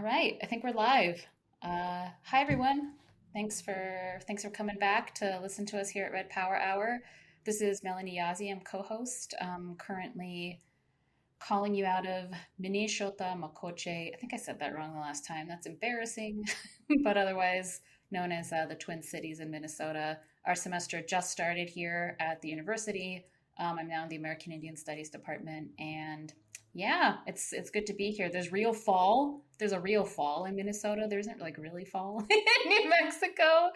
All right, I think we're live. Hi everyone. Thanks for coming back to listen to us here at Red Power Hour. This is Melanie Yazzie. I'm co-host. Currently calling you out of Minnesota Makoche. I think I said that wrong the last time. That's embarrassing, but otherwise known as the Twin Cities in Minnesota. Our semester just started here at the university. I'm now in the American Indian Studies department, and yeah, it's good to be here. There's real fall. There's a real fall in Minnesota. There isn't like really fall in New Mexico,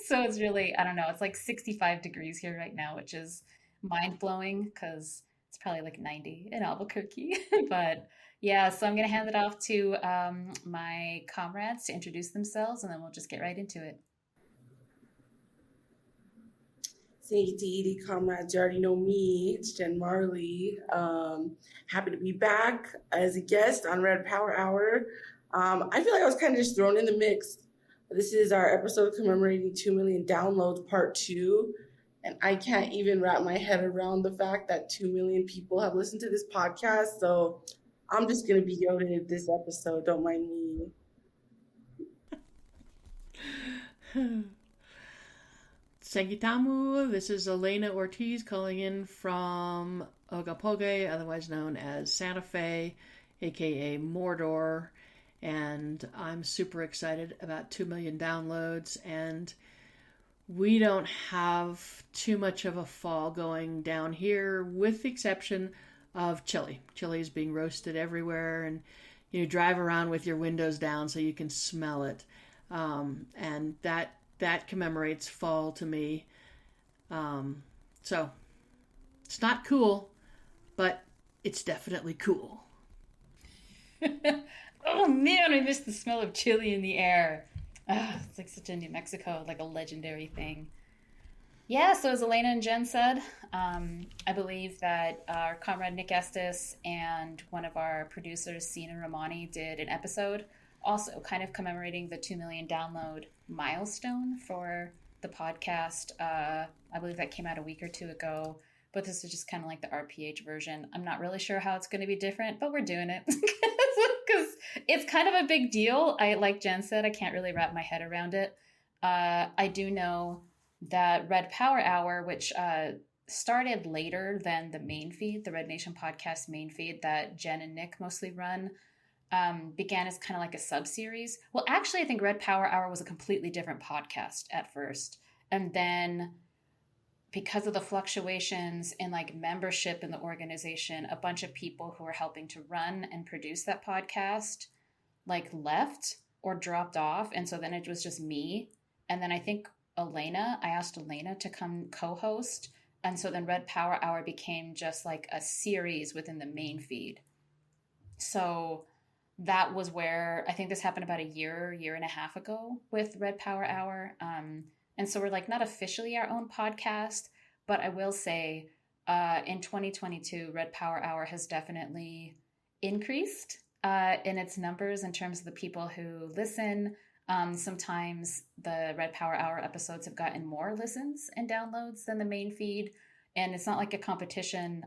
so it's really I don't know. It's like 65 degrees here right now, which is mind blowing because it's probably like 90 in Albuquerque. But yeah, so I'm going to hand it off to my comrades to introduce themselves, and then we'll just get right into it. Sadie, comrades, you already know me. It's Jen Marley. Happy to be back as a guest on Red Power Hour. I feel like I was kind of just thrown in the mix. This is our episode commemorating 2 million downloads, part two. And I can't even wrap my head around the fact that 2 million people have listened to this podcast. So I'm just going to be goated this episode. Don't mind me. Sagitamu, this is Elena Ortiz calling in from Ogapoge, otherwise known as Santa Fe, aka Mordor, and I'm super excited about 2 million downloads, and we don't have too much of a fall going down here, with the exception of chili. Chili is being roasted everywhere, and you drive around with your windows down so you can smell it, and that commemorates fall to me. So it's not cool, but it's definitely cool. Oh man, I miss the smell of chili in the air. It's like such a New Mexico, like a legendary thing. Yeah, so as Elena and Jen said, I believe that our comrade Nick Estes and one of our producers, Sina Romani, did an episode also kind of commemorating the 2 million download milestone for the podcast. I believe that came out a week or two ago, but this is just kind of like the RPH version. I'm not really sure how it's going to be different, but we're doing it because it's kind of a big deal. Like Jen said, I can't really wrap my head around it. I do know that Red Power Hour, which started later than the main feed, the Red Nation podcast main feed that Jen and Nick mostly run, began as kind of like a sub-series. Well, actually, I think Red Power Hour was a completely different podcast at first. And then because of the fluctuations in like membership in the organization, a bunch of people who were helping to run and produce that podcast like left or dropped off. And so then it was just me. And then I think I asked Elena to come co-host. And so then Red Power Hour became just like a series within the main feed. So that was where I think this happened about a year and a half ago with Red Power Hour. And so we're like not officially our own podcast, but I will say in 2022, Red Power Hour has definitely increased in its numbers in terms of the people who listen. Sometimes the Red Power Hour episodes have gotten more listens and downloads than the main feed. And it's not like a competition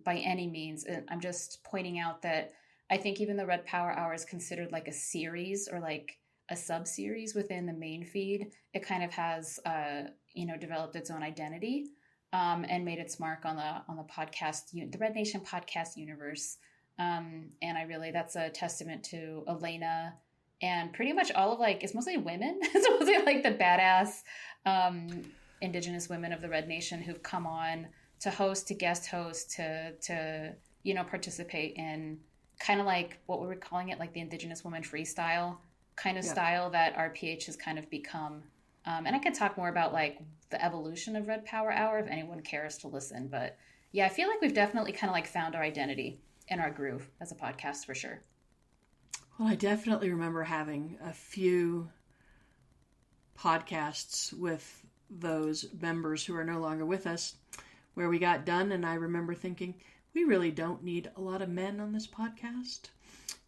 by any means. I'm just pointing out that I think even the Red Power Hour is considered like a series or like a sub-series within the main feed. It kind of has, developed its own identity and made its mark on the podcast, the Red Nation podcast universe. And that's a testament to Elena and pretty much all of like, it's mostly women. It's mostly like the badass Indigenous women of the Red Nation who've come on to host, to guest host, to participate in kind of like what we were calling it, like the Indigenous woman freestyle kind of style that RPH has kind of become. And I could talk more about like the evolution of Red Power Hour if anyone cares to listen. But yeah, I feel like we've definitely kind of like found our identity and our groove as a podcast for sure. Well, I definitely remember having a few podcasts with those members who are no longer with us where we got done, and I remember thinking, we really don't need a lot of men on this podcast.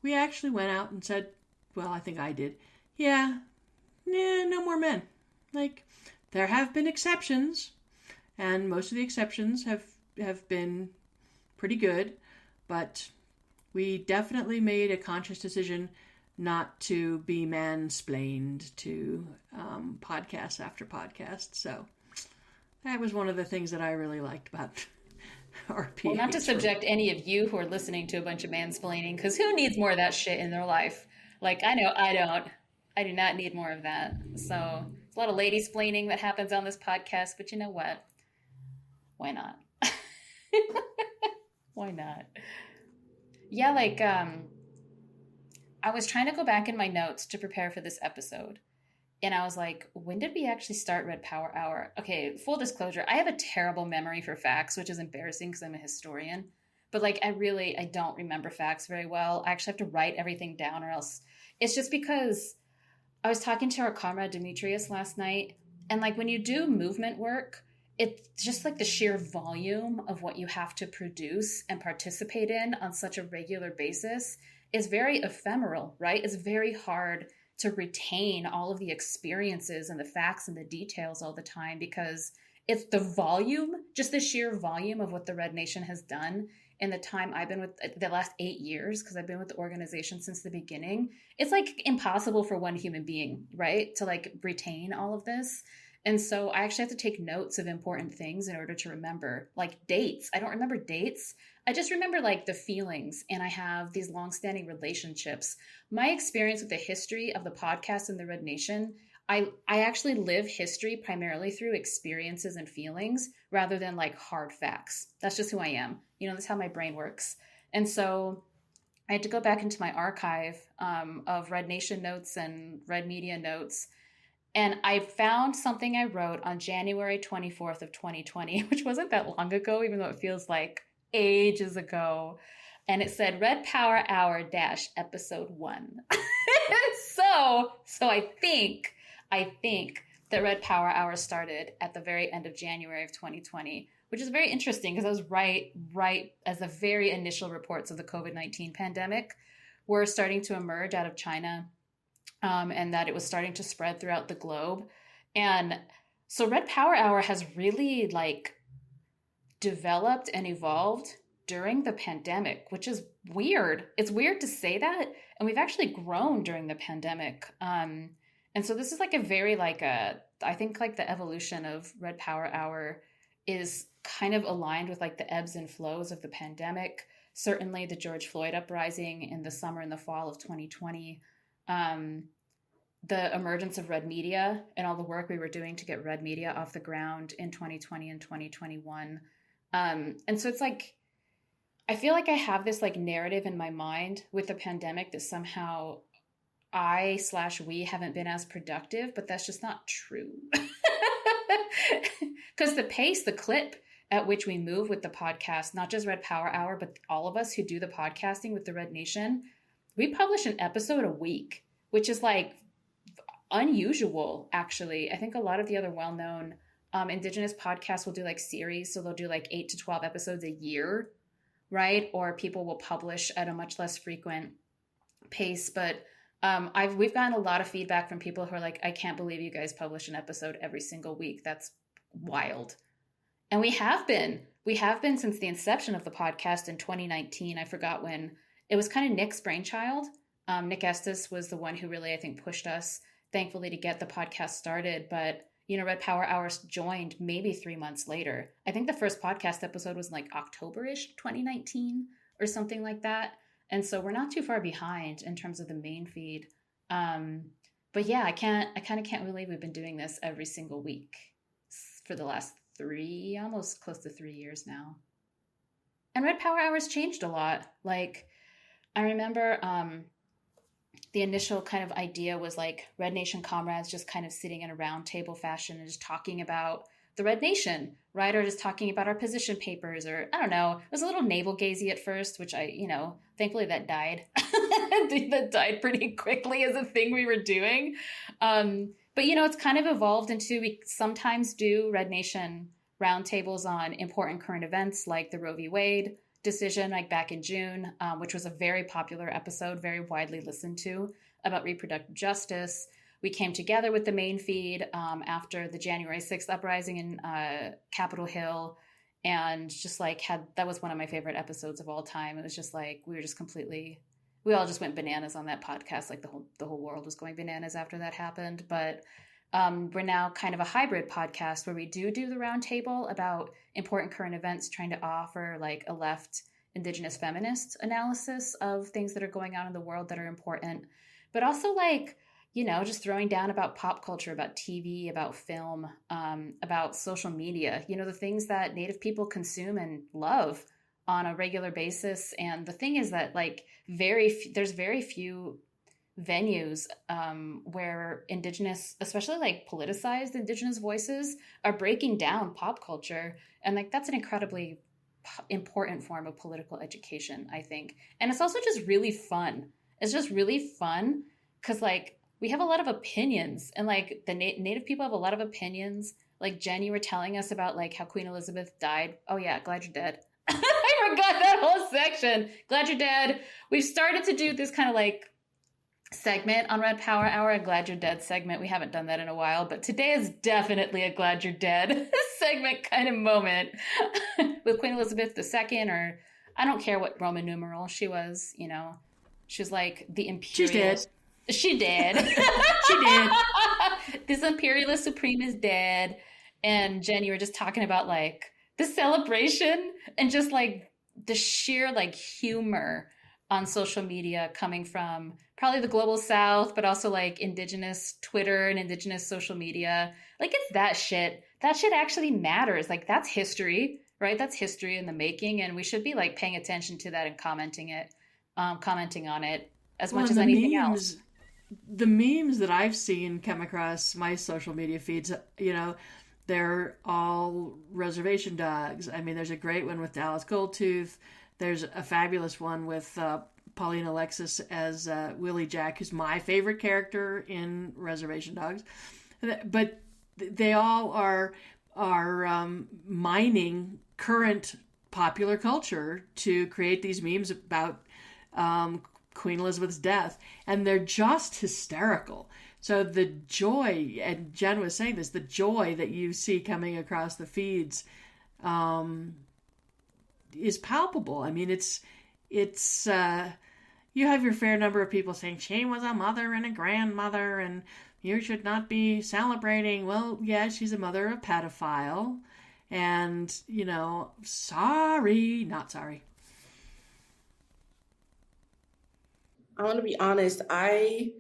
We actually went out and said, well, I think I did, no more men. Like, there have been exceptions, and most of the exceptions have been pretty good, but we definitely made a conscious decision not to be mansplained to podcast after podcast. So that was one of the things that I really liked about RPH. Well, not to subject any of you who are listening to a bunch of mansplaining, because who needs more of that shit in their life? Like, I know I don't. I do not need more of that. So, there's a lot of lady-splaining that happens on this podcast, but you know what? Why not? Why not? Yeah, like, I was trying to go back in my notes to prepare for this episode. And I was like, when did we actually start Red Power Hour? Okay, full disclosure, I have a terrible memory for facts, which is embarrassing because I'm a historian. But like, I don't remember facts very well. I actually have to write everything down or else. It's just because I was talking to our comrade Demetrius last night. And like, when you do movement work, it's just like the sheer volume of what you have to produce and participate in on such a regular basis is very ephemeral, right? It's very hard to retain all of the experiences and the facts and the details all the time because it's the volume, just the sheer volume of what the Red Nation has done in the time I've been with the last 8 years, because I've been with the organization since the beginning. It's like impossible for one human being, right, to like retain all of this. And so I actually have to take notes of important things in order to remember, like dates. I don't remember dates. I just remember like the feelings, and I have these longstanding relationships. My experience with the history of the podcast and the Red Nation, I actually live history primarily through experiences and feelings rather than like hard facts. That's just who I am. You know, that's how my brain works. And so I had to go back into my archive of Red Nation notes and Red Media notes. And I found something I wrote on January 24th of 2020, which wasn't that long ago, even though it feels like ages ago. And it said Red Power Hour dash episode 1. So I think that Red Power Hour started at the very end of January of 2020, which is very interesting because I was right as the very initial reports of the COVID-19 pandemic were starting to emerge out of China. And that it was starting to spread throughout the globe. And so Red Power Hour has really like developed and evolved during the pandemic, which is weird. It's weird to say that. And we've actually grown during the pandemic. And so this is like a very I think like the evolution of Red Power Hour is kind of aligned with like the ebbs and flows of the pandemic. Certainly the George Floyd uprising in the summer and the fall of 2020. The emergence of Red Media and all the work we were doing to get Red Media off the ground in 2020 and 2021. And so it's like, I feel like I have this like narrative in my mind with the pandemic that somehow we haven't been as productive, but that's just not true. Because the clip at which we move with the podcast, not just Red Power Hour, but all of us who do the podcasting with the Red Nation, we publish an episode a week, which is like unusual, actually. I think a lot of the other well-known Indigenous podcasts will do like series. So they'll do like 8 to 12 episodes a year, right? Or people will publish at a much less frequent pace. But we've gotten a lot of feedback from people who are like, I can't believe you guys publish an episode every single week. That's wild. And we have been since the inception of the podcast in 2019. I forgot when. It was kind of Nick's brainchild. Nick Estes was the one who really, I think, pushed us, thankfully, to get the podcast started. But, you know, Red Power Hours joined maybe 3 months later. I think the first podcast episode was like October-ish 2019 or something like that. And so we're not too far behind in terms of the main feed. But yeah, I kind of can't believe we've been doing this every single week for the last almost close to 3 years now. And Red Power Hours changed a lot. Like, I remember the initial kind of idea was like Red Nation comrades just kind of sitting in a round table fashion and just talking about the Red Nation, right? Or just talking about our position papers, or I don't know. It was a little navel-gazy at first, which thankfully that died. That died pretty quickly as a thing we were doing. But, it's kind of evolved into, we sometimes do Red Nation roundtables on important current events like the Roe v. Wade decision, like back in June, which was a very popular episode, very widely listened to, about reproductive justice. We came together with the main feed after the January 6th uprising in Capitol Hill, and just like that was one of my favorite episodes of all time. It was just like, we were just completely we all just went bananas on that podcast. Like the whole world was going bananas after that happened. But we're now kind of a hybrid podcast where we do the roundtable about important current events, trying to offer like a left Indigenous feminist analysis of things that are going on in the world that are important, but also like, you know, just throwing down about pop culture, about TV, about film, about social media, you know, the things that Native people consume and love on a regular basis. And the thing is that like there's very few venues where Indigenous, especially like politicized Indigenous voices, are breaking down pop culture. And like that's an incredibly important form of political education, I think. And it's also just really fun. It's just really fun because like we have a lot of opinions, and like the Native people have a lot of opinions. Like Jen, you were telling us about like how Queen Elizabeth died. Oh yeah, glad you're dead. I forgot that whole section. Glad you're dead. We've started to do this kind of like segment on Red Power Hour, a Glad You're Dead segment. We haven't done that in a while, but today is definitely a Glad You're Dead segment kind of moment with Queen Elizabeth II, or I don't care what Roman numeral she was, you know. She was like the imperial. She's dead. She did. She did. This imperialist supreme is dead. And Jen, you were just talking about like the celebration and just like the sheer like humor on social media coming from probably the global South, but also like Indigenous Twitter and Indigenous social media. Like it's that shit. That shit actually matters. Like that's history, right? That's history in the making. And we should be like paying attention to that and commenting on it as much as anything else. The memes that I've seen come across my social media feeds, you know, they're all reservation dogs. I mean, there's a great one with Dallas Goldtooth. There's a fabulous one with Pauline Alexis as Willie Jack, who's my favorite character in Reservation Dogs. But they all are mining current popular culture to create these memes about Queen Elizabeth's death, and they're just hysterical. So the joy, and Jen was saying this, the joy that you see coming across the feeds is palpable. I mean, it's you have your fair number of people saying she was a mother and a grandmother and you should not be celebrating. Well, yeah, she's a mother of pedophile, and you know, sorry, not sorry. I want to be honest. I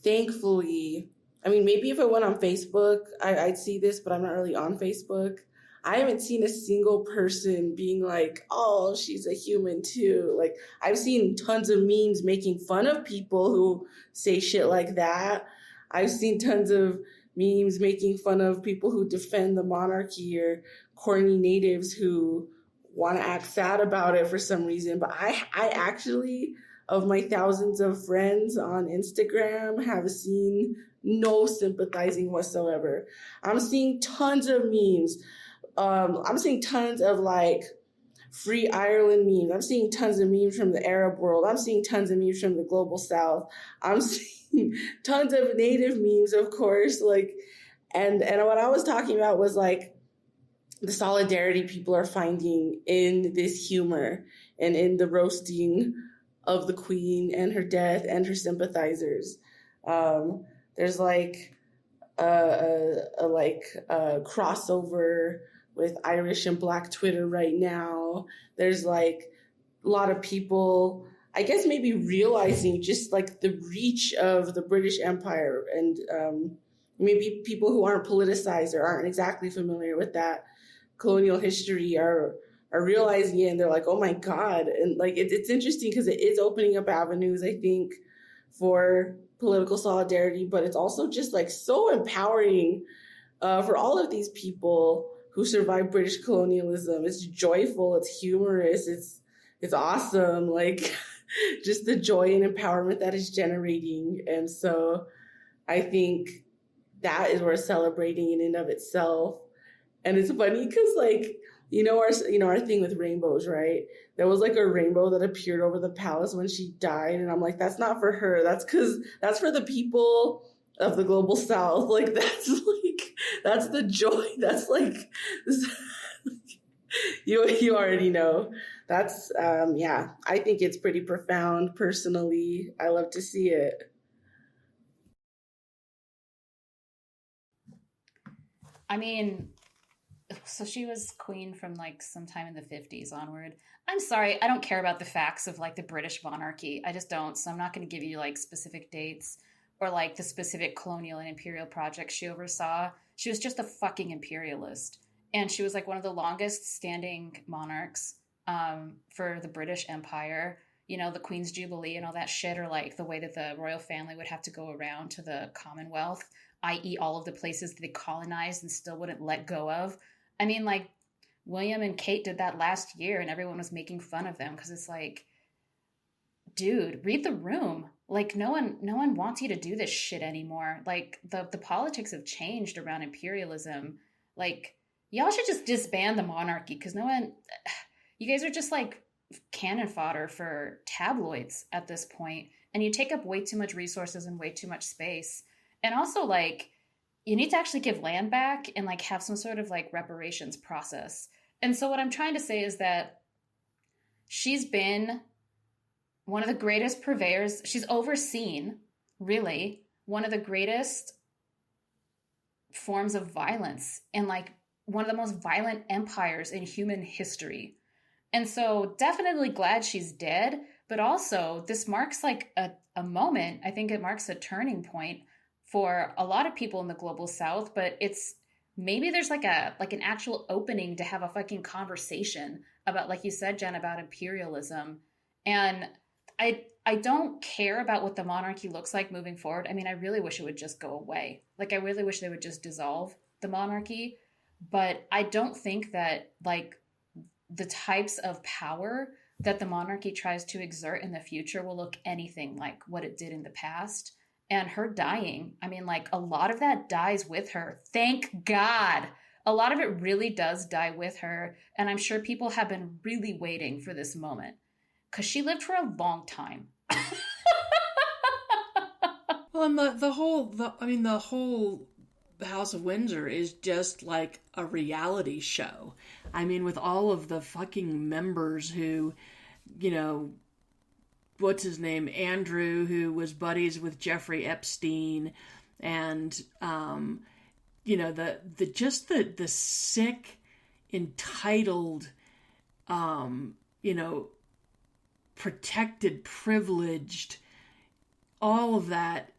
mean, maybe if I went on Facebook, I'd see this, but I'm not really on Facebook. I haven't seen a single person being like, oh, she's a human too. Like, I've seen tons of memes making fun of people who say shit like that. I've seen tons of memes making fun of people who defend the monarchy or corny natives who want to act sad about it for some reason. But I actually, of my thousands of friends on Instagram, have seen no sympathizing whatsoever. I'm seeing tons of memes. I'm seeing tons of like Free Ireland memes. I'm seeing tons of memes from the Arab world. I'm seeing tons of memes from the global South. I'm seeing tons of native memes, of course. Like, and what I was talking about was like the solidarity people are finding in this humor and in the roasting of the Queen and her death and her sympathizers. There's like a crossover with Irish and Black Twitter right now. There's like a lot of people, I guess, maybe realizing just like the reach of the British Empire, and maybe people who aren't politicized or aren't exactly familiar with that colonial history are realizing it, and they're like, oh my God. And like, it's interesting because it is opening up avenues, I think, for political solidarity, but it's also just like so empowering for all of these people who survived British colonialism. It's joyful, it's humorous, it's awesome. Like just the joy and empowerment that is generating. And so I think that is worth celebrating in and of itself. And it's funny because like, our thing with rainbows, right? There was like a rainbow that appeared over the palace when she died. And I'm like, that's not for her. That's for the people of the global South. Like, that's the joy. That's like, You already know. That's yeah. I think it's pretty profound. Personally, I love to see it. I mean, so she was queen from like sometime in the 50s onward. I'm sorry, I don't care about the facts of like the British monarchy. I just don't. So I'm not going to give you like specific dates or like the specific colonial and imperial projects she oversaw. She was just a fucking imperialist. And she was like one of the longest standing monarchs for the British Empire. You know, the Queen's Jubilee and all that shit, or like the way that the royal family would have to go around to the Commonwealth, i.e., all of the places that they colonized and still wouldn't let go of. I mean, like, William and Kate did that last year, and everyone was making fun of them because it's like, dude, read the room. Like, no one wants you to do this shit anymore. Like, the politics have changed around imperialism. Like, y'all should just disband the monarchy because no one, you guys are just like cannon fodder for tabloids at this point, and you take up way too much resources and way too much space. And also, like, you need to actually give land back and like have some sort of like reparations process. And so what I'm trying to say is that she's been one of the greatest purveyors. She's overseen, really, one of the greatest forms of violence and like one of the most violent empires in human history. And so definitely glad she's dead, but also this marks like a moment. I think it marks a turning point for a lot of people in the global south, but it's maybe there's like an actual opening to have a fucking conversation about, like you said, Jen, about imperialism. And I don't care about what the monarchy looks like moving forward. I mean, I really wish it would just go away. Like, I really wish they would just dissolve the monarchy. But I don't think that like the types of power that the monarchy tries to exert in the future will look anything like what it did in the past. And her dying, I mean, like, a lot of that dies with her. Thank God. A lot of it really does die with her. And I'm sure people have been really waiting for this moment because she lived for a long time. Well, and the whole House of Windsor is just like a reality show. I mean, with all of the fucking members who, you know, what's his name, Andrew, who was buddies with Jeffrey Epstein, and you know, the sick, entitled, you know, protected, privileged, all of that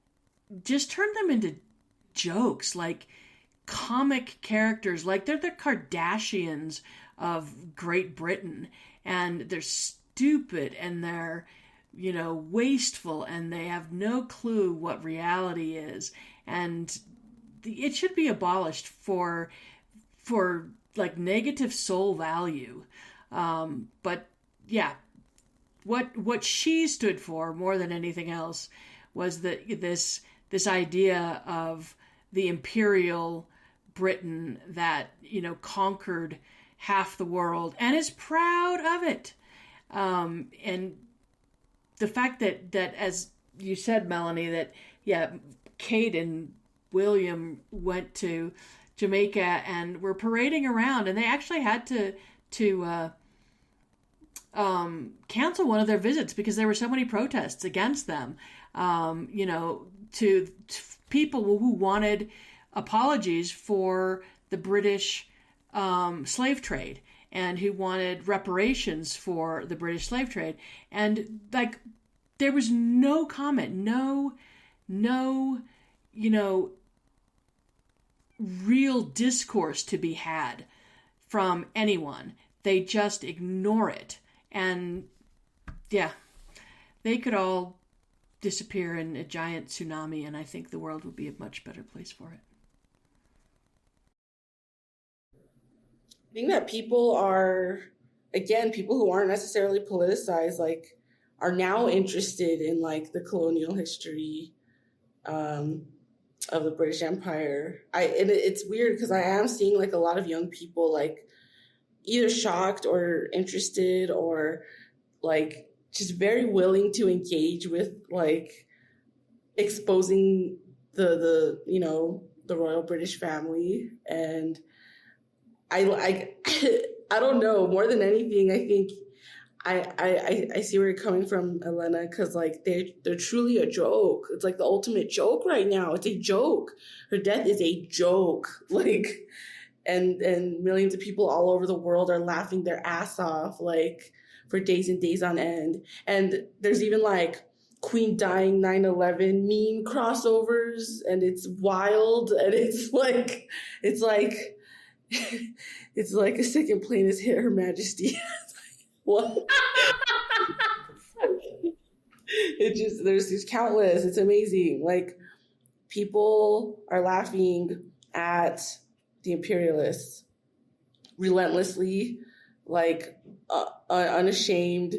just turned them into jokes, like comic characters, like they're the Kardashians of Great Britain, and they're stupid and they're, you know, wasteful, and they have no clue what reality is, and it should be abolished for like negative soul value. But yeah, what she stood for more than anything else was that this idea of the imperial Britain that, you know, conquered half the world and is proud of it. And the fact that as you said, Melanie, that, yeah, Kate and William went to Jamaica and were parading around, and they actually had to cancel one of their visits because there were so many protests against them. You know, to people who wanted apologies for the British slave trade and who wanted reparations for the British slave trade. And like, there was no comment, no, you know, real discourse to be had from anyone. They just ignore it. And yeah, they could all disappear in a giant tsunami, and I think the world would be a much better place for it. I think that people are, again, people who aren't necessarily politicized, like, are now interested in like the colonial history of the British Empire. And it's weird because I am seeing like a lot of young people like either shocked or interested or like just very willing to engage with like exposing the you know, the royal British family. And I I don't know. More than anything, I think I see where you're coming from, Elena, because like they're truly a joke. It's like the ultimate joke right now. It's a joke. Her death is a joke. Like, and millions of people all over the world are laughing their ass off, like for days and days on end. And there's even like Queen dying 9/11 meme crossovers, and it's wild, and it's like it's like a second plane has hit Her Majesty. What? It just there's countless. It's amazing. Like people are laughing at the imperialists relentlessly, like unashamed.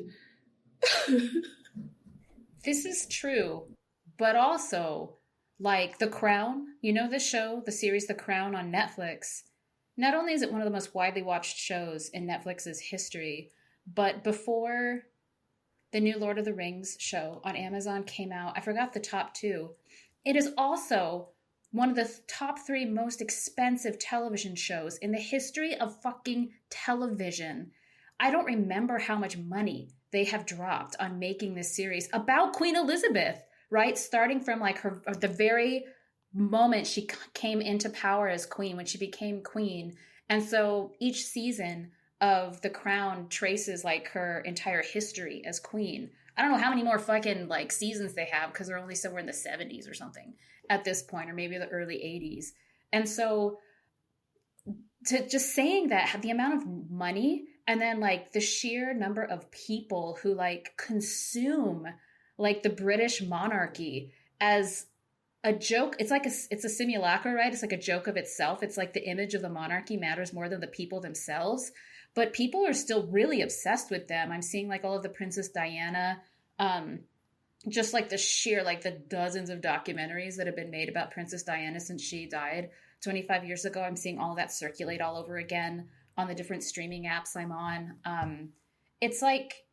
This is true, but also like The Crown, you know the show, the series The Crown on Netflix. Not only is it one of the most widely watched shows in Netflix's history, but before the new Lord of the Rings show on Amazon came out, I forgot the top two. It is also one of the top 3 most expensive television shows in the history of fucking television. I don't remember how much money they have dropped on making this series about Queen Elizabeth, right? Starting from like the very moment she came into power as queen, when she became queen. And so each season of The Crown traces like her entire history as queen. I don't know how many more fucking like seasons they have, because they're only somewhere in the 70s or something at this point, or maybe the early 80s. And so to just saying that, the amount of money and then like the sheer number of people who like consume like the British monarchy as a joke. It's like it's a simulacra, right? It's like a joke of itself. It's like the image of the monarchy matters more than the people themselves. But people are still really obsessed with them. I'm seeing like all of the Princess Diana, just like the sheer, like the dozens of documentaries that have been made about Princess Diana since she died 25 years ago. I'm seeing all that circulate all over again on the different streaming apps I'm on. It's like,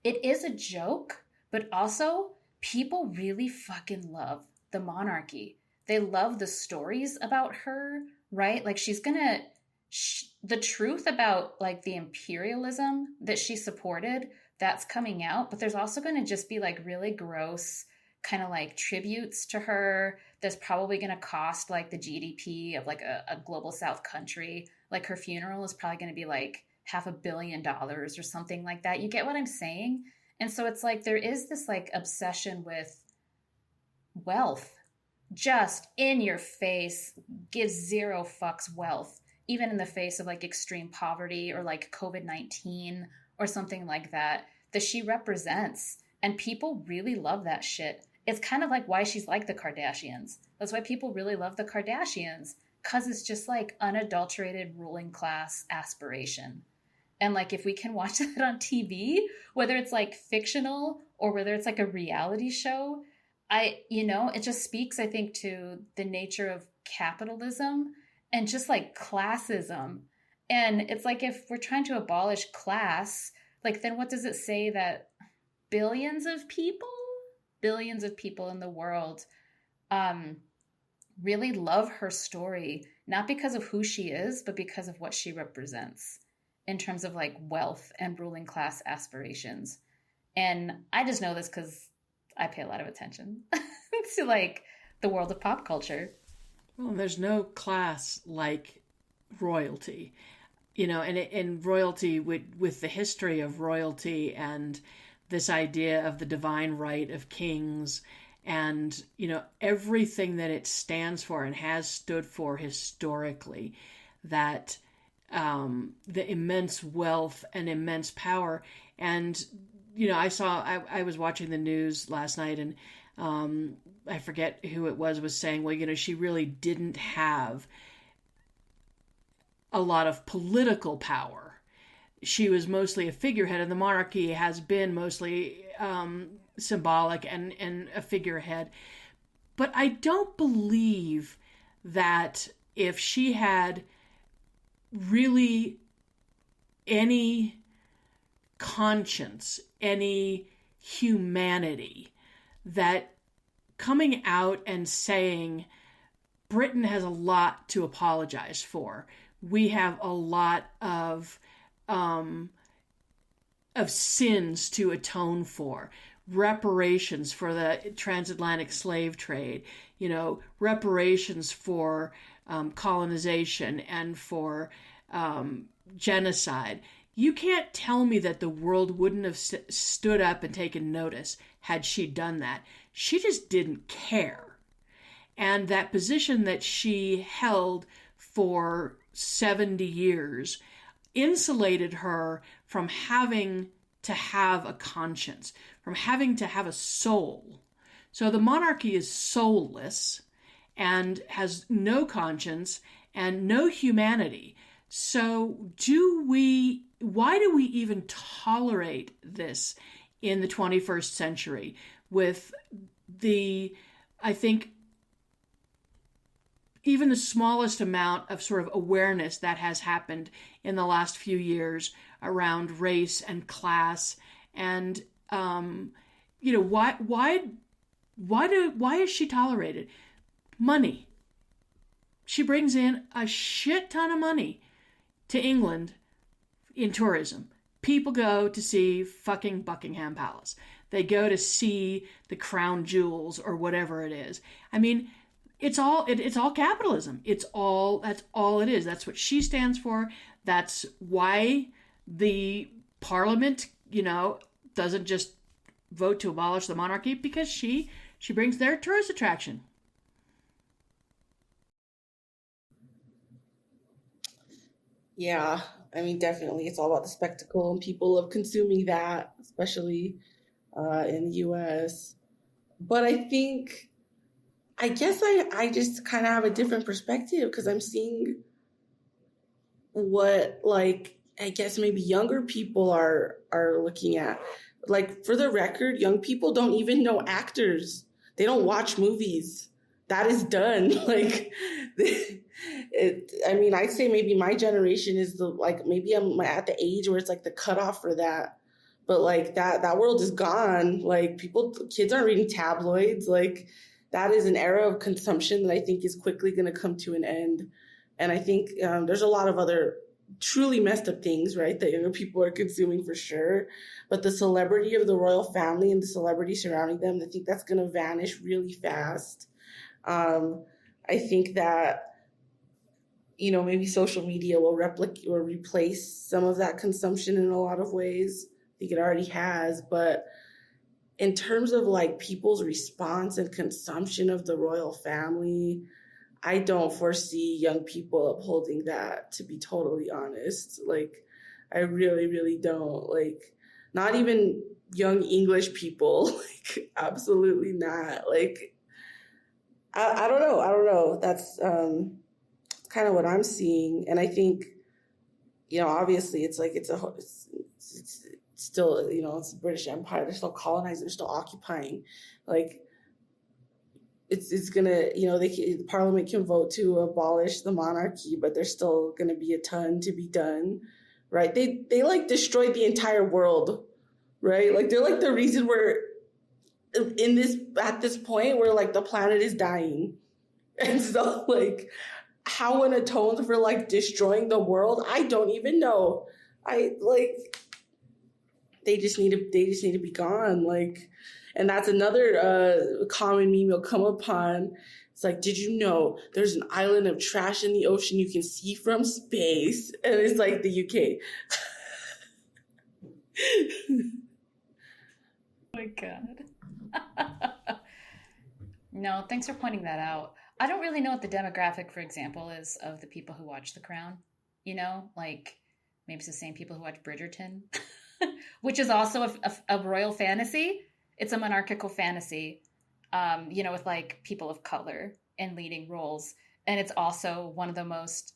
it is a joke, but also people really fucking love the monarchy. They love the stories about her, right? Like she's gonna, the truth about like the imperialism that she supported, that's coming out, but there's also going to just be like really gross kind of like tributes to her. That's probably going to cost like the GDP of like a global South country. Like her funeral is probably going to be like $500 million or something like that. You get what I'm saying? And so it's like there is this like obsession with wealth, just in your face, gives zero fucks wealth, even in the face of like extreme poverty or like COVID-19 or something like that she represents. And people really love that shit. It's kind of like why she's like the Kardashians. That's why people really love the Kardashians, because it's just like unadulterated ruling class aspiration. And like if we can watch that on TV, whether it's like fictional or whether it's like a reality show, it just speaks, I think, to the nature of capitalism and just like classism. And it's like if we're trying to abolish class, like then what does it say that billions of people in the world really love her story, not because of who she is, but because of what she represents in terms of like wealth and ruling class aspirations. And I just know this because I pay a lot of attention to like the world of pop culture. Well, there's no class like royalty, and royalty with the history of royalty and this idea of the divine right of kings and, everything that it stands for and has stood for historically, that the immense wealth and immense power. And, I was watching the news last night and I forget who it was saying, well, she really didn't have a lot of political power. She was mostly a figurehead, and the monarchy has been mostly symbolic and a figurehead. But I don't believe that if she had really any conscience, any humanity, that coming out and saying Britain has a lot to apologize for. we have a lot of sins to atone for. Reparations for the transatlantic slave trade, reparations for colonization and for genocide. You can't tell me that the world wouldn't have stood up and taken notice had she done that. She just didn't care. And that position that she held for 70 years insulated her from having to have a conscience, from having to have a soul. So the monarchy is soulless and has no conscience and no humanity. So why do we even tolerate this in the 21st century with I think, even the smallest amount of sort of awareness that has happened in the last few years around race and class, and why is she tolerated? Money. She brings in a shit ton of money to England in tourism. People go to see fucking Buckingham Palace. They go to see the crown jewels or whatever it is. I mean, it's all capitalism. That's all it is. That's what she stands for. That's why the parliament, doesn't just vote to abolish the monarchy, because she brings their tourist attraction. Yeah, I mean, definitely, it's all about the spectacle, and people love consuming that, especially in the U.S. But I guess I just kind of have a different perspective, because I'm seeing what, like, I guess maybe younger people are looking at. Like, for the record, young people don't even know actors. They don't watch movies. That is done. Like, I'd say maybe my generation is maybe I'm at the age where it's like the cutoff for that. But like that world is gone. Like, kids aren't reading tabloids. Like, that is an era of consumption that I think is quickly going to come to an end. And I think there's a lot of other truly messed up things, right, that younger people are consuming for sure. But the celebrity of the royal family and the celebrity surrounding them, I think that's going to vanish really fast. I think that, maybe social media will replicate or replace some of that consumption in a lot of ways. I think it already has. But in terms of like people's response and consumption of the royal family, I don't foresee young people upholding that, to be totally honest. Like, I really, really don't. Like, not even young English people. Like, absolutely not. Like, I don't know. I don't know. That's kind of what I'm seeing. And I think, obviously it's like, it's still, it's the British Empire. They're still colonizing. They're still occupying. Like, it's gonna, the parliament can vote to abolish the monarchy, but there's still gonna be a ton to be done, right? They like destroyed the entire world, right? Like, they're like the reason we're at this point where like the planet is dying. And so like, how one atones for like destroying the world, I don't even know. They just need to be gone. Like, and that's another common meme you'll come upon. It's like, did you know there's an island of trash in the ocean you can see from space? And it's like the UK. Oh my God. No, thanks for pointing that out. I don't really know what the demographic, for example, is of the people who watch The Crown. Like, maybe it's the same people who watch Bridgerton, which is also a royal fantasy. It's a monarchical fantasy, with like people of color in leading roles. And it's also one of the most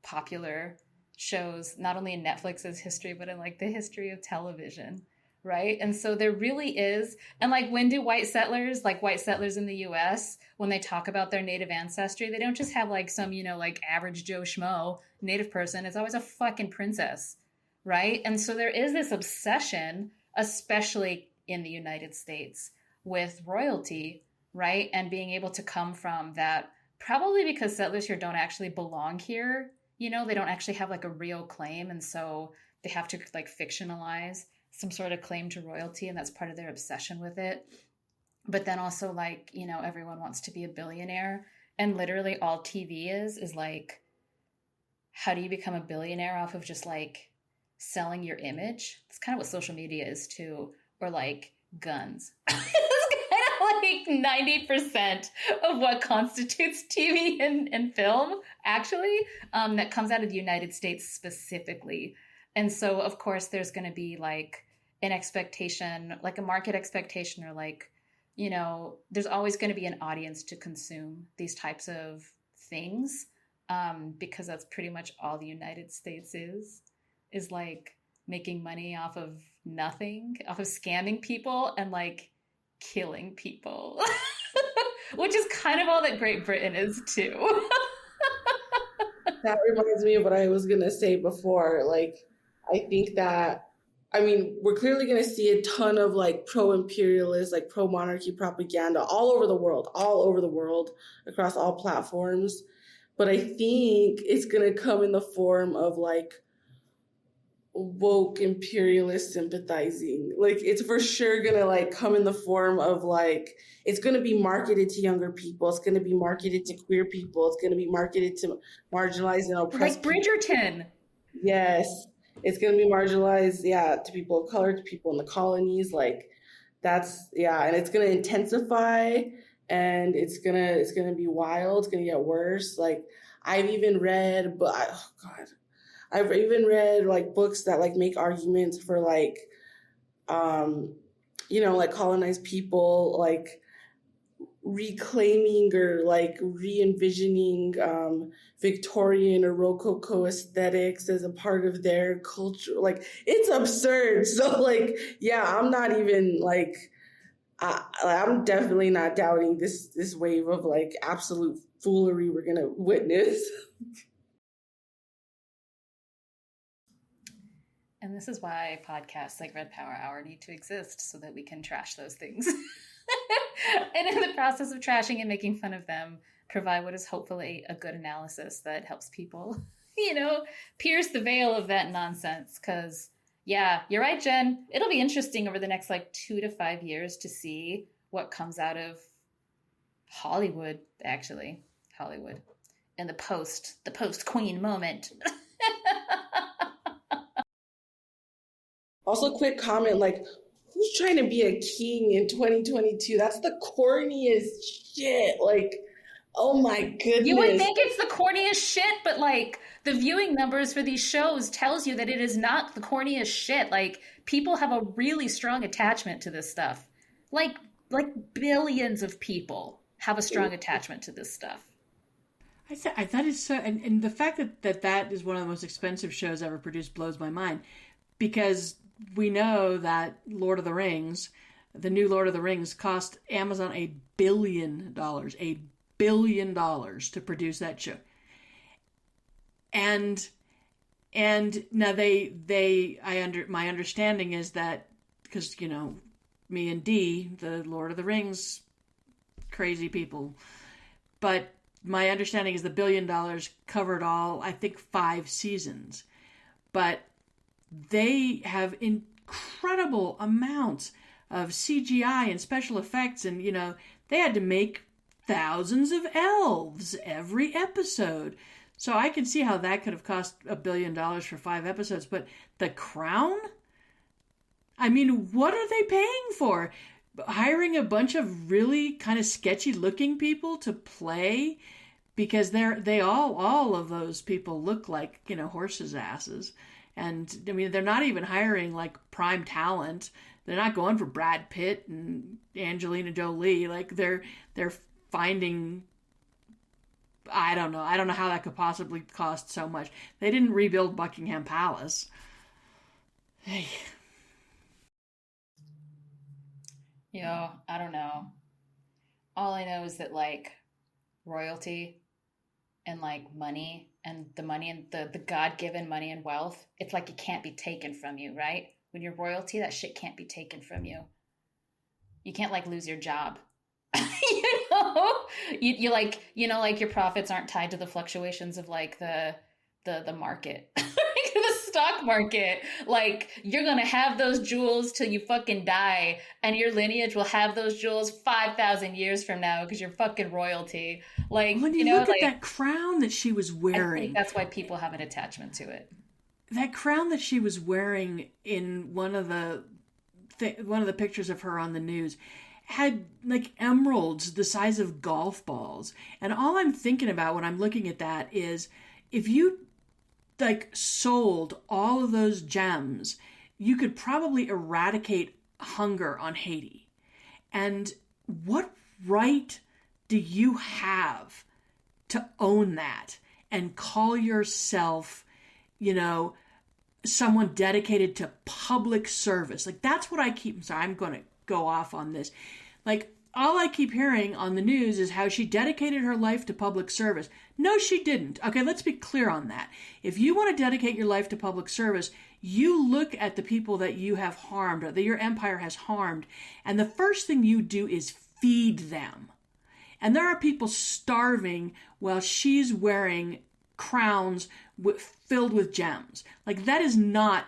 popular shows, not only in Netflix's history, but in like the history of television. Right. And so there really is. And like, when do white settlers in the US, when they talk about their native ancestry, they don't just have like some, like average Joe Schmo native person. It's always a fucking princess. Right. And so there is this obsession, especially in the United States, with royalty. Right. And being able to come from that, probably because settlers here don't actually belong here You know, they don't actually have like a real claim. And so they have to like fictionalize some sort of claim to royalty. And that's part of their obsession with it. But then also, like, you know, everyone wants to be a billionaire. And literally all TV is like, how do you become a billionaire off of just like selling your image? It's kind of what social media is too, or like guns. It's kind of like 90% of what constitutes TV and film, actually, that comes out of the United States specifically. And so, of course, there's going to be like an expectation, like a market expectation, or like, you know, there's always going to be an audience to consume these types of things, because that's pretty much all the United States is like making money off of nothing, off of scamming people and like killing people, which is kind of all that Great Britain is too. That reminds me of what I was going to say before. Like, I think that, I mean, we're clearly going to see a ton of like pro-imperialist, like pro-monarchy propaganda all over the world, across all platforms. But I think it's going to come in the form of like woke imperialist sympathizing. Like, it's for sure going to like come in the form of like, it's going to be marketed to younger people. It's going to be marketed to queer people. It's going to be marketed to marginalized and oppressed Like Bridgerton. Yes. It's going to be marginalized, yeah, to people of color, to people in the colonies. Like, that's, yeah, and it's going to intensify, and it's gonna be wild. It's gonna get worse. Like, I've even read, but oh God, I've even read like books that like make arguments for like, you know, like colonized people, like reclaiming or like re-envisioning Victorian or Rococo aesthetics as a part of their culture. Like, it's absurd. So like, yeah, I'm not even like, I'm definitely not doubting this wave of like absolute foolery we're gonna witness. And this is why podcasts like Red Power Hour need to exist, so that we can trash those things. And in the process of trashing and making fun of them, provide what is hopefully a good analysis that helps people, you know, pierce the veil of that nonsense. Because, yeah, you're right, Jen. It'll be interesting over the next like 2 to 5 years to see what comes out of Hollywood, actually. Hollywood. And the post Queen moment. Also, quick comment, like, who's trying to be a king in 2022? That's the corniest shit. Like, oh my goodness. You would think it's the corniest shit, but like the viewing numbers for these shows tells you that it is not the corniest shit. Like, people have a really strong attachment to this stuff. Like billions of people have a strong attachment to this stuff. I thought it's so, and the fact that is one of the most expensive shows ever produced blows my mind, because we know that Lord of the Rings, the new Lord of the Rings, cost Amazon $1 billion to produce that show. And now my understanding is that, because, you know, me and Dee, the Lord of the Rings crazy people, but my understanding is the $1 billion covered all, I think, 5 seasons. But they have incredible amounts of CGI and special effects, and, you know, they had to make thousands of elves every episode. So I can see how that could have cost $1 billion for 5 episodes. But The Crown? I mean, what are they paying for? Hiring a bunch of really kind of sketchy looking people to play, because they all of those people look like, you know, horses' asses. And I mean, they're not even hiring like prime talent. They're not going for Brad Pitt and Angelina Jolie. Like, they're finding, I don't know how that could possibly cost so much. They didn't rebuild Buckingham Palace. Hey. Yo, I don't know. All I know is that like royalty and like money and the God-given money and wealth, it's like it can't be taken from you, right? When you're royalty, that shit can't be taken from you. You can't like lose your job. You know? You like, you know, like your profits aren't tied to the fluctuations of like the the market. The stock market. Like, you're gonna have those jewels till you fucking die, and your lineage will have those jewels 5,000 years from now because you're fucking royalty. Like, When you look at that crown that she was I wearing, think that's why people have an attachment to it. that crown that she was wearing in one of the pictures of her on the news had like emeralds the size of golf balls. And all I'm thinking about when I'm looking at that is, if you like sold all of those gems, you could probably eradicate hunger on Haiti. And what right do you have to own that and call yourself, someone dedicated to public service? Like, that's what I keep. I'm sorry, I'm going to go off on this. Like, all I keep hearing on the news is how she dedicated her life to public service. No, she didn't. Okay, let's be clear on that. If you want to dedicate your life to public service, you look at the people that you have harmed, or that your empire has harmed, and the first thing you do is feed them. And there are people starving while she's wearing crowns filled with gems. Like, that is not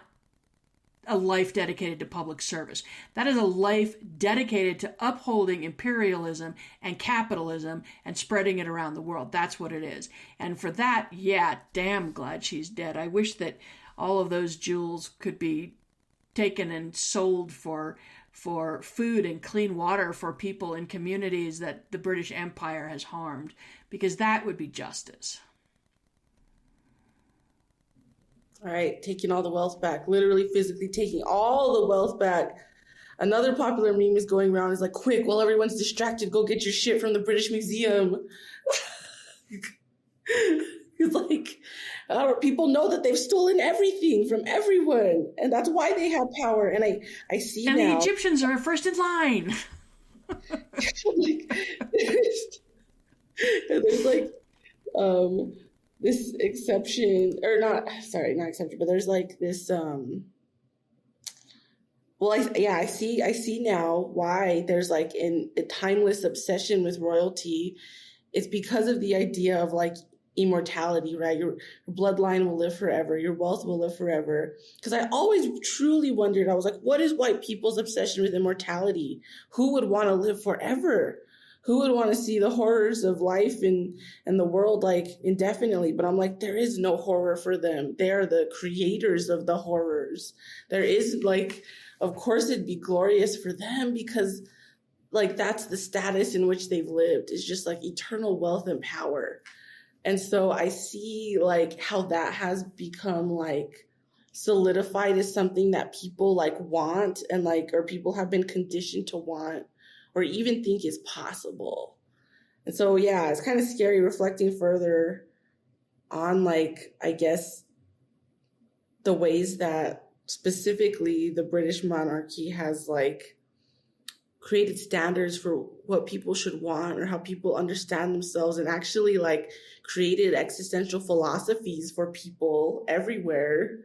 a life dedicated to public service. That is a life dedicated to upholding imperialism and capitalism and spreading it around the world. That's what it is. And for that, yeah, damn glad she's dead. I wish that all of those jewels could be taken and sold for food and clean water for people in communities that the British Empire has harmed, because that would be justice. All right, taking all the wealth back, literally physically taking all the wealth back. Another popular meme is going around is like, quick, while everyone's distracted, go get your shit from the British Museum. It's like, people know that they've stolen everything from everyone, and that's why they have power. And I see and now. And the Egyptians are first in line. There's like, this exception, or not exception, but there's like this, I see now why there's like a timeless obsession with royalty. It's because of the idea of like immortality, right? Your bloodline will live forever. Your wealth will live forever. Because I always truly wondered, I was like, what is white people's obsession with immortality? Who would want to live forever? Who would want to see the horrors of life and the world like indefinitely? But I'm like, there is no horror for them. They are the creators of the horrors. There is like, of course it'd be glorious for them, because like that's the status in which they've lived. It's just like eternal wealth and power. And so I see like how that has become like solidified as something that people like want, and like, or people have been conditioned to want, or even think is possible. And so, yeah, it's kind of scary reflecting further on, like, I guess, the ways that specifically the British monarchy has, like, created standards for what people should want or how people understand themselves, and actually, like, created existential philosophies for people everywhere.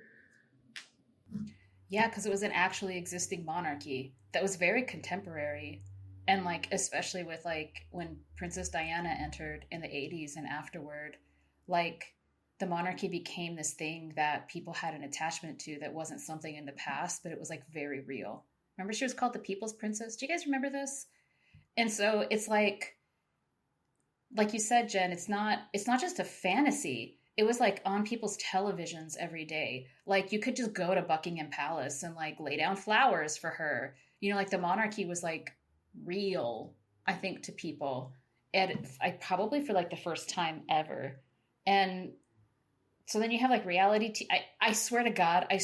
Yeah, because it was an actually existing monarchy that was very contemporary. And like, especially with like when Princess Diana entered in the 80s and afterward, like the monarchy became this thing that people had an attachment to that wasn't something in the past, but it was like very real. Remember, she was called the People's Princess. Do you guys remember this? And so it's like you said, Jen, it's not just a fantasy. It was like on people's televisions every day. Like you could just go to Buckingham Palace and like lay down flowers for her. Like the monarchy was like real, I think, to people, and I probably for like the first time ever. And so then you have like reality I swear to God, I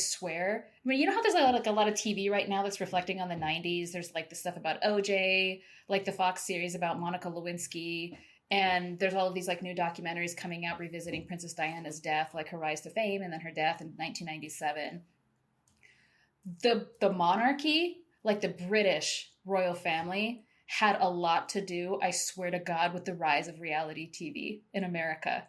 mean, you know how there's like a lot of TV right now that's reflecting on the 90s. There's like the stuff about OJ, like the Fox series about Monica Lewinsky, and there's all of these like new documentaries coming out revisiting Princess Diana's death, like her rise to fame and then her death in 1997. The monarchy, like the British royal family, had a lot to do, I swear to God, with the rise of reality TV in America.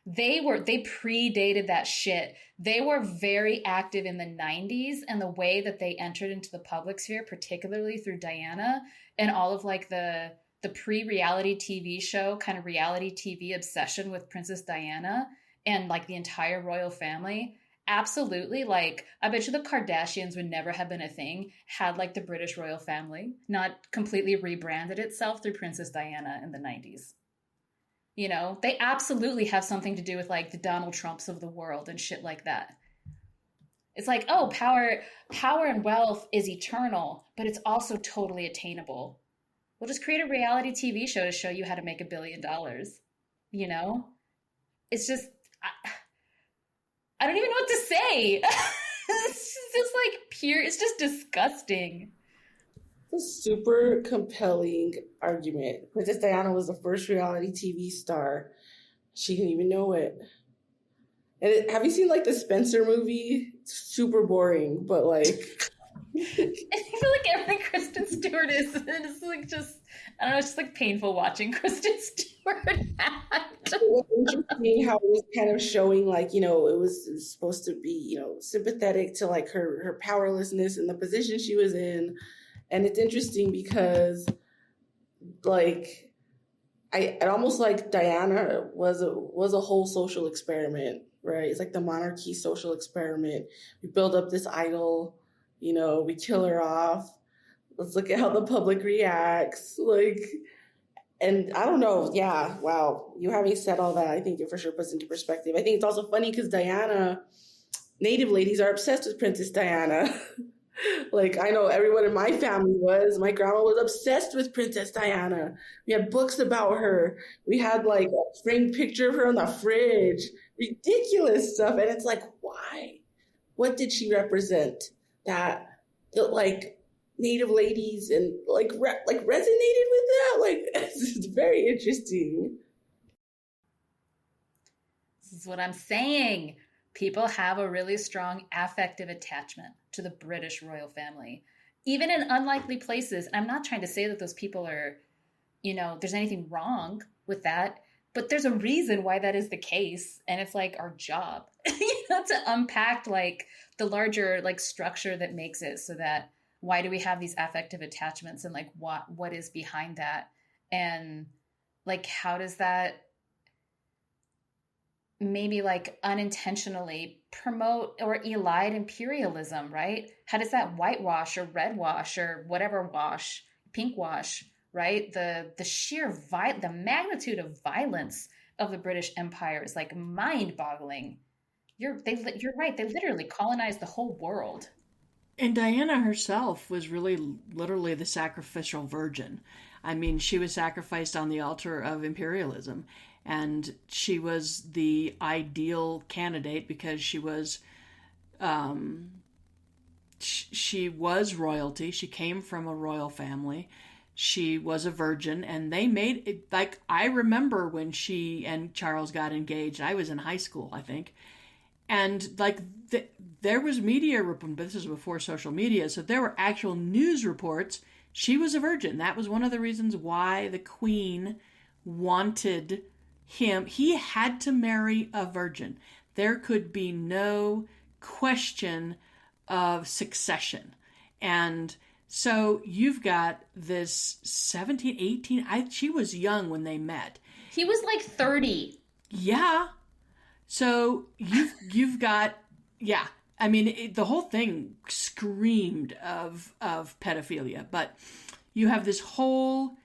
They predated that shit. They were very active in the 90s, and the way that they entered into the public sphere, particularly through Diana and all of like the pre-reality TV show kind of reality TV obsession with Princess Diana, and like the entire royal family, absolutely. Like, I bet you the Kardashians would never have been a thing had like the British royal family not completely rebranded itself through Princess Diana in the 90s. You know, they absolutely have something to do with like the Donald Trumps of the world and shit like that. It's like, oh, power and wealth is eternal, but it's also totally attainable. We'll just create a reality TV show to show you how to make $1 billion. You know, it's just I don't even know what to say. It's just like pure. It's just disgusting. A super compelling argument. Princess Diana was the first reality TV star. She didn't even know it. And have you seen like the Spencer movie? It's super boring, but like I feel like every Kristen Stewart is it's like just I don't know. It's just like painful watching Kristen Stewart act. it was interesting how it was kind of showing like, you know, it was supposed to be, you know, sympathetic to like her powerlessness and the position she was in. And it's interesting because like I almost like Diana was a whole social experiment, right? It's like the monarchy social experiment. We build up this idol, you know, we kill her off. Let's look at how the public reacts. Like, and I don't know. Yeah, wow. You having said all that, I think it for sure puts into perspective. I think it's also funny because Diana, native ladies are obsessed with Princess Diana. Like, I know everyone in my family was. My grandma was obsessed with Princess Diana. We had books about her. We had like a framed picture of her on the fridge. Ridiculous stuff. And it's like, why? What did she represent that like native ladies and like resonated with that? Like, it's very interesting. This is what I'm saying. People have a really strong affective attachment to the British royal family, even in unlikely places. I'm not trying to say that those people are, you know, there's anything wrong with that, but there's a reason why that is the case. And it's like our job, you know, to unpack like the larger like structure that makes it so that why do we have these affective attachments and like what is behind that? And like, how does that maybe like unintentionally promote or elide imperialism, right? How does that whitewash or red wash or whatever wash, pink wash, right? The sheer the magnitude of violence of the British Empire is like mind-boggling. You're right. They literally colonized the whole world. And Diana herself was really literally the sacrificial virgin. I mean, she was sacrificed on the altar of imperialism. And she was the ideal candidate because she was royalty. She came from a royal family. She was a virgin, and they made it like I remember when she and Charles got engaged. I was in high school, I think, and like there was media report, but this was before social media, so there were actual news reports. She was a virgin. That was one of the reasons why the Queen wanted him. He had to marry a virgin. There could be no question of succession. And so you've got this 17, 18, she was young when they met. He was like 30. Yeah. So you've got, yeah. I mean, the whole thing screamed of pedophilia, but you have this whole,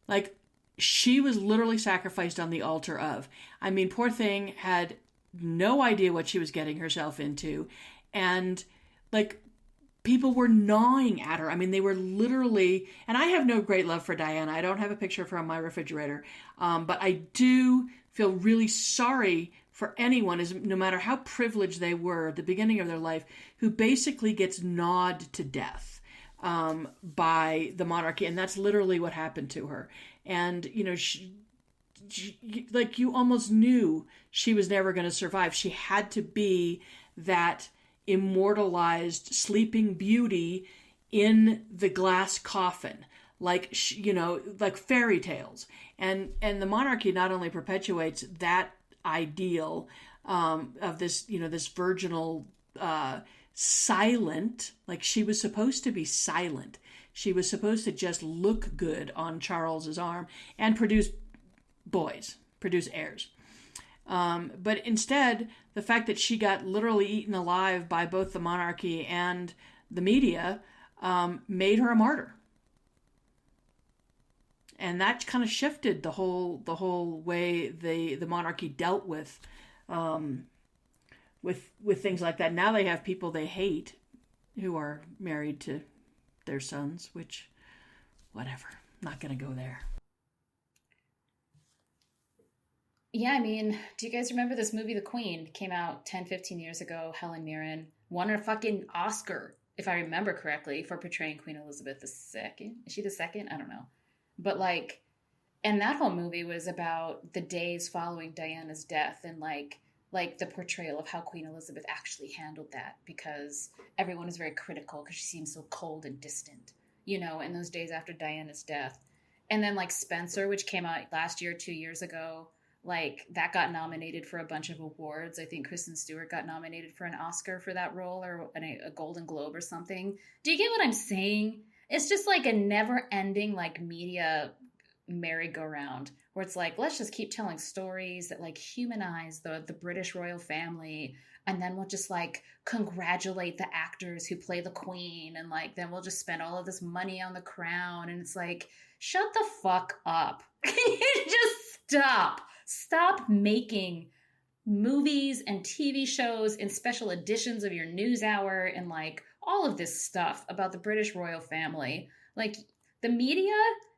like, she was literally sacrificed on the altar of. I mean, poor thing had no idea what she was getting herself into. And like people were gnawing at her. I mean, they were literally, and I have no great love for Diana. I don't have a picture of her on my refrigerator. But I do feel really sorry for anyone, is no matter how privileged they were at the beginning of their life, who basically gets gnawed to death by the monarchy. And that's literally what happened to her. And, you know, she, like you almost knew she was never going to survive. She had to be that immortalized sleeping beauty in the glass coffin, like, you know, like fairy tales. And the monarchy not only perpetuates that ideal of this, you know, this virginal, silent, like she was supposed to be silent. She was supposed to just look good on Charles's arm and produce heirs. But instead, the fact that she got literally eaten alive by both the monarchy and the media made her a martyr. And that kind of shifted the whole way the monarchy dealt with things like that. Now they have people they hate who are married to their sons, which, whatever, not gonna go there. Yeah, I mean, do you guys remember this movie, The Queen? It came out 10, 15 years ago. Helen Mirren won a fucking Oscar, if I remember correctly, for portraying Queen Elizabeth II. Is she the second? I don't know. But like, and that whole movie was about the days following Diana's death and like the portrayal of how Queen Elizabeth actually handled that, because everyone was very critical because she seemed so cold and distant, you know, in those days after Diana's death. And then like Spencer, which came out last year, 2 years ago, like that got nominated for a bunch of awards. I think Kristen Stewart got nominated for an Oscar for that role, or a Golden Globe or something. Do you get what I'm saying? It's just like a never ending like media merry-go-round where it's like, let's just keep telling stories that like humanize the British royal family, and then we'll just like congratulate the actors who play the queen, and like then we'll just spend all of this money on the crown. And it's like, shut the fuck up. Can you just stop making movies and TV shows and special editions of your NewsHour and like all of this stuff about the British royal family? Like, the media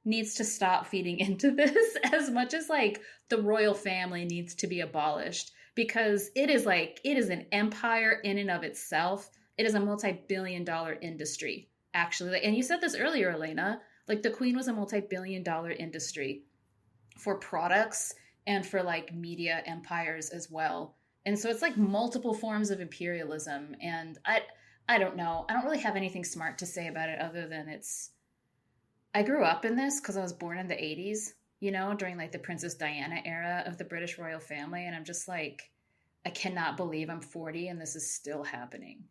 needs to stop feeding into this as much as like the royal family needs to be abolished, because it is an empire in and of itself. It is a multi-billion-dollar industry, actually. And you said this earlier, Elena, like the Queen was a multi-billion-dollar industry for products and for like media empires as well. And so it's like multiple forms of imperialism. And I don't know. I don't really have anything smart to say about it other than I grew up in this because I was born in the 80s, you know, during like the Princess Diana era of the British royal family. And I'm just like, I cannot believe I'm 40 and this is still happening.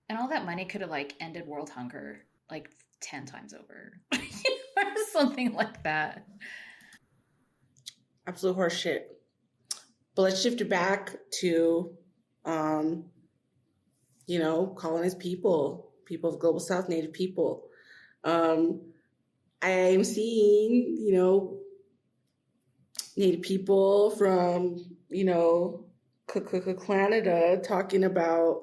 And all that money could have like ended world hunger like 10 times over, or something like that. Absolute horse shit. But let's shift it back to, colonized people of Global South, Native people. I'm seeing, Native people from, Canada talking about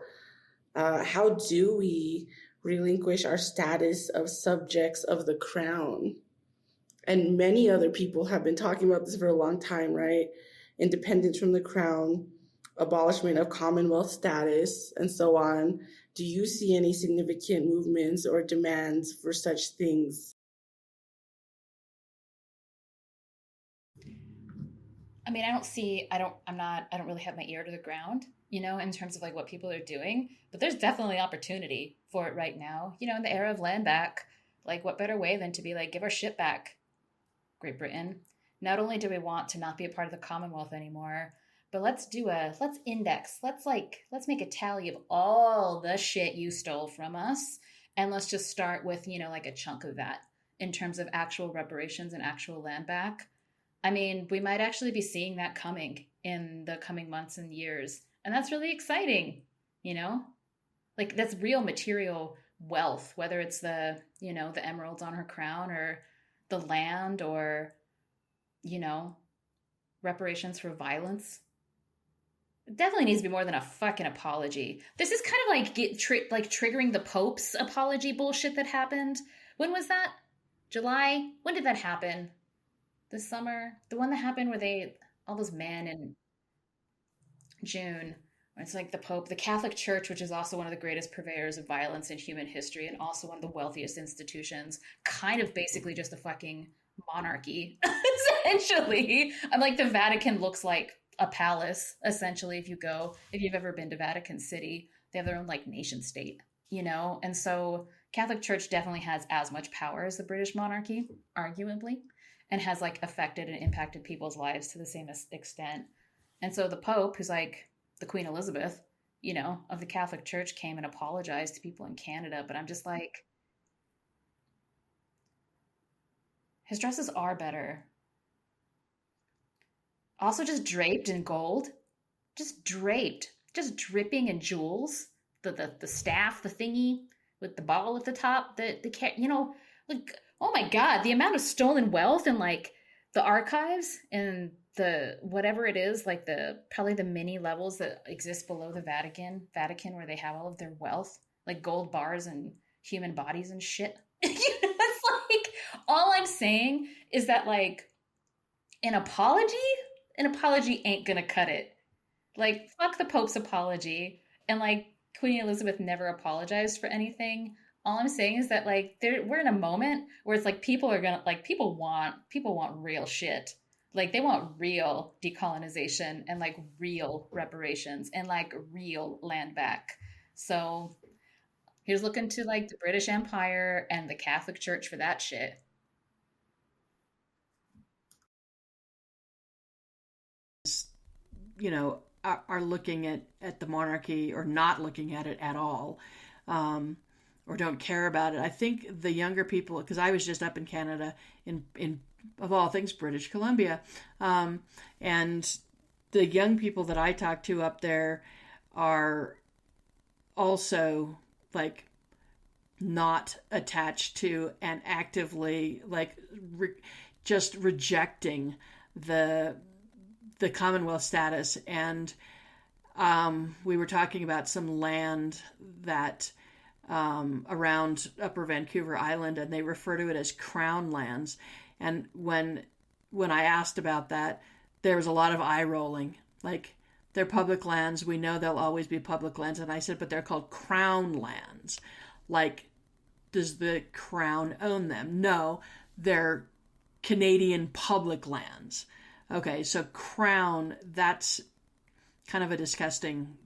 how do we relinquish our status of subjects of the crown. And many other people have been talking about this for a long time, right? Independence from the crown, abolishment of Commonwealth status, and so on. Do you see any significant movements or demands for such things? I mean, I don't really have my ear to the ground, you know, in terms of like what people are doing, but there's definitely opportunity for it right now. You know, in the era of land back, like what better way than to be like, give our shit back, Great Britain. Not only do we want to not be a part of the Commonwealth anymore, but let's index. Let's make a tally of all the shit you stole from us. And let's just start with, like a chunk of that in terms of actual reparations and actual land back. I mean, we might actually be seeing that coming in the coming months and years. And that's really exciting, Like that's real material wealth, whether it's the emeralds on her crown or the land or, reparations for violence. It definitely needs to be more than a fucking apology. This is kind of like triggering the Pope's apology bullshit that happened. When was that? July? When did that happen? This summer? The one that happened where all those men in June, where it's like the Pope, the Catholic Church, which is also one of the greatest purveyors of violence in human history and also one of the wealthiest institutions, kind of basically just a fucking monarchy, essentially. I'm like, the Vatican looks like a palace, essentially, if you've ever been to Vatican City. They have their own like nation state, And so Catholic Church definitely has as much power as the British monarchy, arguably, and has like affected and impacted people's lives to the same extent. And so the Pope, who's like the Queen Elizabeth, of the Catholic Church, came and apologized to people in Canada. But I'm just like, his dresses are better Also just draped in gold, just draped, just dripping in jewels. The staff, the thingy with the ball at the top, like, oh my god, the amount of stolen wealth and like the archives and the whatever it is, like the probably the mini levels that exist below the Vatican where they have all of their wealth, like gold bars and human bodies and shit. It's like all I'm saying is that like an apology, an apology ain't gonna cut it. Like, fuck the Pope's apology. And like, Queen Elizabeth never apologized for anything. All I'm saying is that like we're in a moment where it's like people are gonna like people want real shit. Like they want real decolonization and like real reparations and like real land back. So here's looking to like the British Empire and the Catholic Church for that shit. You know, are looking at the monarchy or not looking at it at all, or don't care about it. I think the younger people, because I was just up in Canada, in of all things British Columbia, and the young people that I talk to up there are also like not attached to and actively like just rejecting the Commonwealth status. And we were talking about some land that around Upper Vancouver Island, and they refer to it as Crown lands. And when I asked about that, there was a lot of eye rolling. Like, they're public lands. We know they'll always be public lands. And I said, but they're called Crown lands. Like, does the Crown own them? No, they're Canadian public lands. Okay, so Crown, that's kind of a disgusting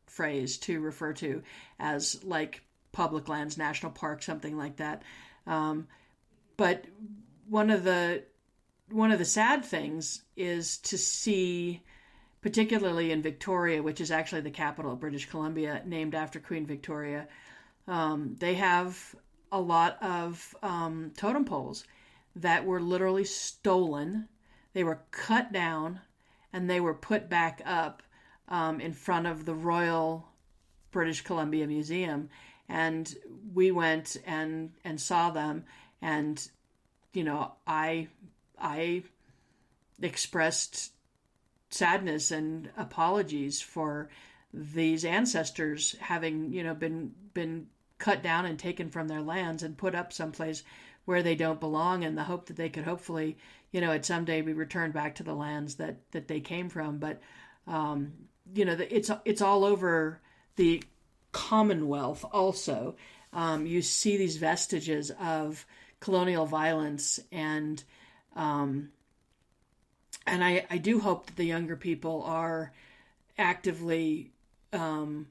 phrase to refer to as like public lands, national park, something like that. But one of the sad things is to see, particularly in Victoria, which is actually the capital of British Columbia, named after Queen Victoria, they have a lot of totem poles that were literally stolen. They were cut down and they were put back up in front of the Royal British Columbia Museum. And we went and saw them. And, you know, I expressed sadness and apologies for these ancestors having, you know, been cut down and taken from their lands and put up someplace where they don't belong, in the hope that they could hopefully, you know, at someday be returned back to the lands that they came from. But you know, it's all over the Commonwealth. Also, you see these vestiges of colonial violence, and I do hope that the younger people are actively, you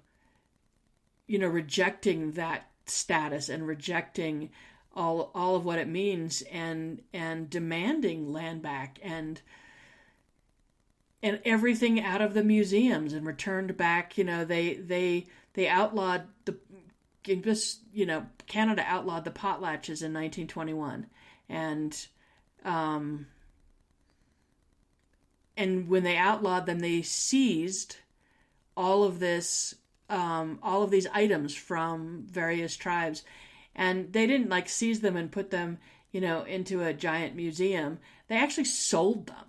know, rejecting that status and rejecting all of what it means, and demanding land back and everything out of the museums and returned back. You know, they outlawed you know, Canada outlawed the potlatches in 1921, and when they outlawed them, they seized all of these items from various tribes. And they didn't like seize them and put them, you know, into a giant museum. They actually sold them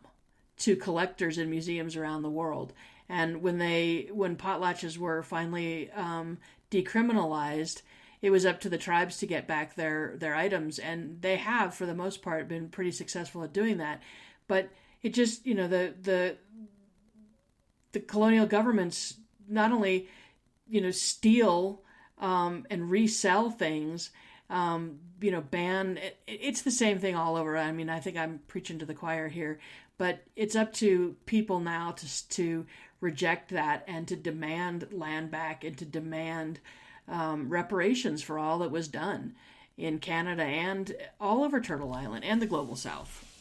to collectors in museums around the world. And when potlatches were finally decriminalized, it was up to the tribes to get back their items, and they have, for the most part, been pretty successful at doing that. But it just, you know, the colonial governments not only, you know, steal and resell things, you know, ban. It's the same thing all over. I mean, I think I'm preaching to the choir here, but it's up to people now to reject that and to demand land back and to demand reparations for all that was done in Canada and all over Turtle Island and the Global South.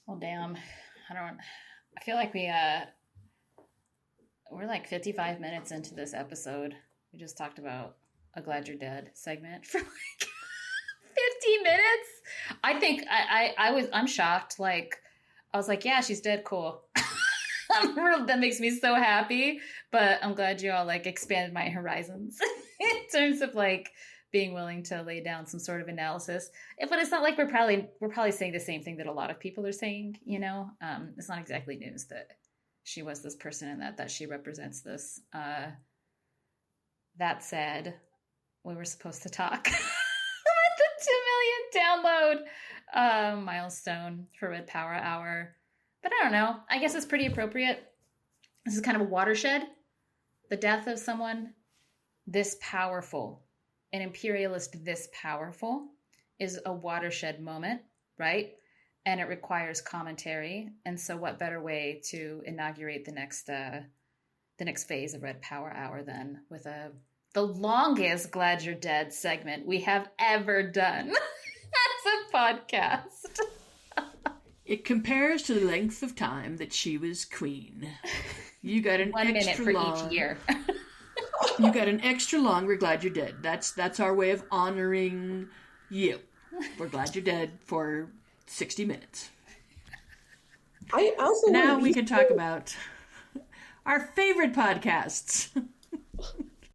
Well, damn. I feel like we're like 55 minutes into this episode. We just talked about a Glad You're Dead segment for like 50 minutes. I think I'm shocked. Like, I was like, yeah, she's dead. Cool. That makes me so happy. But I'm glad you all like expanded my horizons in terms of like being willing to lay down some sort of analysis. But it's not like we're probably saying the same thing that a lot of people are saying. You know, it's not exactly news that she was this person and that she represents this. That said, we were supposed to talk about the 2 million download milestone for Red Power Hour. But I don't know. I guess it's pretty appropriate. This is kind of a watershed. The death of someone this powerful, an imperialist this powerful, is a watershed moment, right? And it requires commentary. And so what better way to inaugurate the next phase of Red Power Hour than with the longest Glad You're Dead segment we have ever done as a podcast. It compares to the length of time that she was queen. You got an 1 minute for each year. You got an extra long We're Glad You're Dead. That's our way of honoring you. We're glad you're dead for 60 minutes. I also now we can talk about our favorite podcasts.